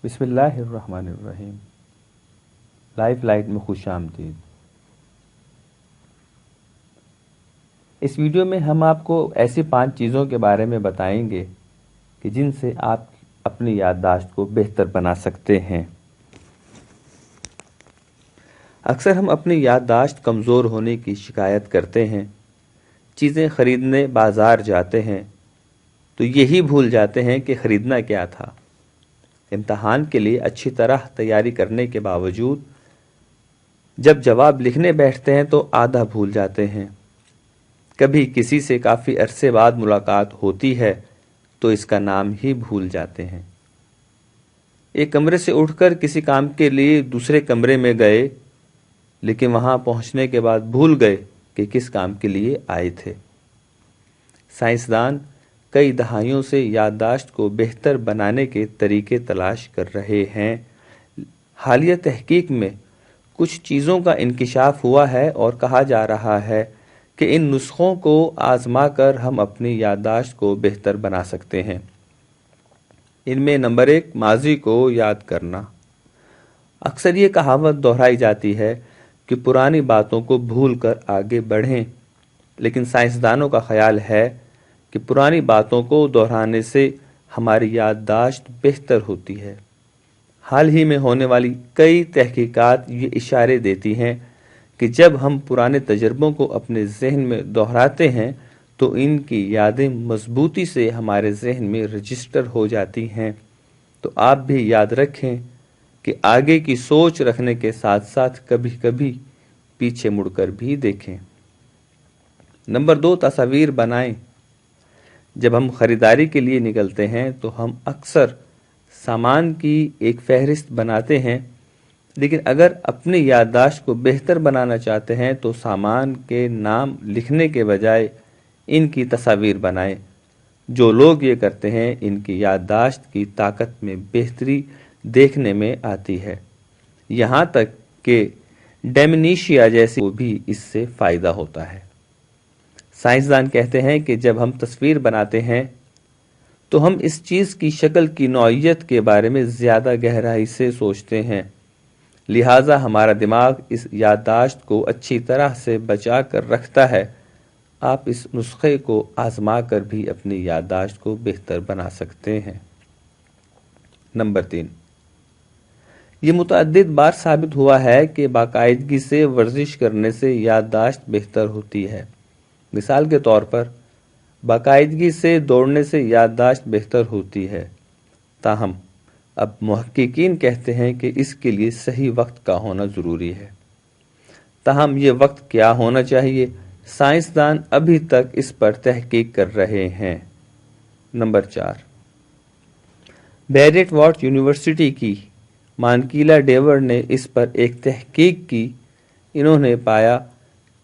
بسم اللہ الرحمن الرحیم۔ لائف لائٹ میں خوش آمدید۔ اس ویڈیو میں ہم آپ کو ایسی 5 چیزوں کے بارے میں بتائیں گے کہ جن سے آپ اپنی یادداشت کو بہتر بنا سکتے ہیں۔ اکثر ہم اپنی یادداشت کمزور ہونے کی شکایت کرتے ہیں۔ چیزیں خریدنے بازار جاتے ہیں تو یہی بھول جاتے ہیں کہ خریدنا کیا تھا۔ امتحان کے لیے اچھی طرح تیاری کرنے کے باوجود جب جواب لکھنے بیٹھتے ہیں تو آدھا بھول جاتے ہیں۔ کبھی کسی سے کافی عرصے بعد ملاقات ہوتی ہے تو اس کا نام ہی بھول جاتے ہیں۔ ایک کمرے سے اٹھ کر کسی کام کے لیے دوسرے کمرے میں گئے، لیکن وہاں پہنچنے کے بعد بھول گئے کہ کس کام کے لیے آئے تھے۔ سائنسدان کئی دہائیوں سے یادداشت کو بہتر بنانے کے طریقے تلاش کر رہے ہیں۔ حالیہ تحقیق میں کچھ چیزوں کا انکشاف ہوا ہے اور کہا جا رہا ہے کہ ان نسخوں کو آزما کر ہم اپنی یادداشت کو بہتر بنا سکتے ہیں۔ ان میں نمبر 1، ماضی کو یاد کرنا۔ اکثر یہ کہاوت دہرائی جاتی ہے کہ پرانی باتوں کو بھول کر آگے بڑھیں، لیکن سائنسدانوں کا خیال ہے کہ پرانی باتوں کو دہرانے سے ہماری یادداشت بہتر ہوتی ہے۔ حال ہی میں ہونے والی کئی تحقیقات یہ اشارے دیتی ہیں کہ جب ہم پرانے تجربوں کو اپنے ذہن میں دہراتے ہیں تو ان کی یادیں مضبوطی سے ہمارے ذہن میں رجسٹر ہو جاتی ہیں۔ تو آپ بھی یاد رکھیں کہ آگے کی سوچ رکھنے کے ساتھ ساتھ کبھی کبھی پیچھے مڑ کر بھی دیکھیں۔ نمبر 2، تصاویر بنائیں۔ جب ہم خریداری کے لیے نکلتے ہیں تو ہم اکثر سامان کی ایک فہرست بناتے ہیں، لیکن اگر اپنی یادداشت کو بہتر بنانا چاہتے ہیں تو سامان کے نام لکھنے کے بجائے ان کی تصاویر بنائیں۔ جو لوگ یہ کرتے ہیں ان کی یادداشت کی طاقت میں بہتری دیکھنے میں آتی ہے، یہاں تک کہ ڈیمنیشیا جیسی کو بھی اس سے فائدہ ہوتا ہے۔ سائنسدان کہتے ہیں کہ جب ہم تصویر بناتے ہیں تو ہم اس چیز کی شکل کی نوعیت کے بارے میں زیادہ گہرائی سے سوچتے ہیں، لہٰذا ہمارا دماغ اس یادداشت کو اچھی طرح سے بچا کر رکھتا ہے۔ آپ اس نسخے کو آزما کر بھی اپنی یادداشت کو بہتر بنا سکتے ہیں۔ نمبر 3، یہ متعدد بار ثابت ہوا ہے کہ باقاعدگی سے ورزش کرنے سے یادداشت بہتر ہوتی ہے۔ مثال کے طور پر باقاعدگی سے دوڑنے سے یادداشت بہتر ہوتی ہے، تاہم اب محققین کہتے ہیں کہ اس کے لیے صحیح وقت کا ہونا ضروری ہے۔ تاہم یہ وقت کیا ہونا چاہیے، سائنسدان ابھی تک اس پر تحقیق کر رہے ہیں۔ نمبر 4، بیریٹ واٹ یونیورسٹی کی مانکیلا ڈیور نے اس پر ایک تحقیق کی۔ انہوں نے پایا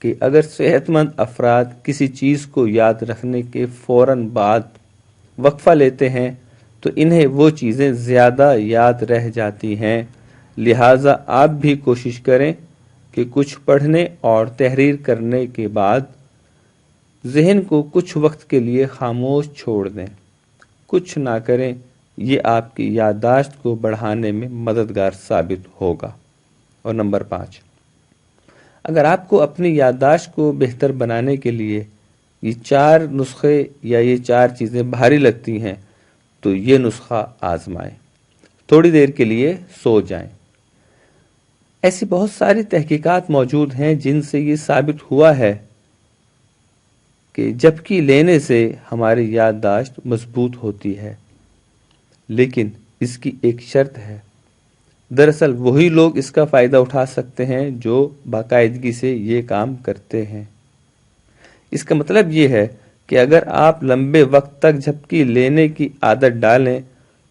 کہ اگر صحت مند افراد کسی چیز کو یاد رکھنے کے فوراً بعد وقفہ لیتے ہیں تو انہیں وہ چیزیں زیادہ یاد رہ جاتی ہیں۔ لہٰذا آپ بھی کوشش کریں کہ کچھ پڑھنے اور تحریر کرنے کے بعد ذہن کو کچھ وقت کے لیے خاموش چھوڑ دیں۔ کچھ نہ کریں، یہ آپ کی یادداشت کو بڑھانے میں مددگار ثابت ہوگا۔ اور نمبر 5، اگر آپ کو اپنی یادداشت کو بہتر بنانے کے لیے یہ 4 نسخے یا یہ 4 چیزیں بھاری لگتی ہیں تو یہ نسخہ آزمائیں۔ تھوڑی دیر کے لیے سو جائیں۔ ایسی بہت ساری تحقیقات موجود ہیں جن سے یہ ثابت ہوا ہے کہ جھپکی لینے سے ہماری یادداشت مضبوط ہوتی ہے، لیکن اس کی ایک شرط ہے۔ دراصل وہی لوگ اس کا فائدہ اٹھا سکتے ہیں جو باقاعدگی سے یہ کام کرتے ہیں۔ اس کا مطلب یہ ہے کہ اگر آپ لمبے وقت تک جھپکی لینے کی عادت ڈالیں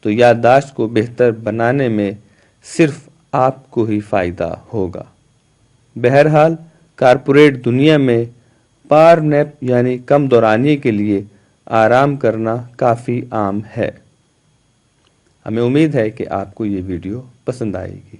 تو یادداشت کو بہتر بنانے میں صرف آپ کو ہی فائدہ ہوگا۔ بہرحال کارپوریٹ دنیا میں پاور نیپ یعنی کم دورانیے کے لیے آرام کرنا کافی عام ہے۔ ہمیں امید ہے کہ آپ کو یہ ویڈیو پسند آئے گی۔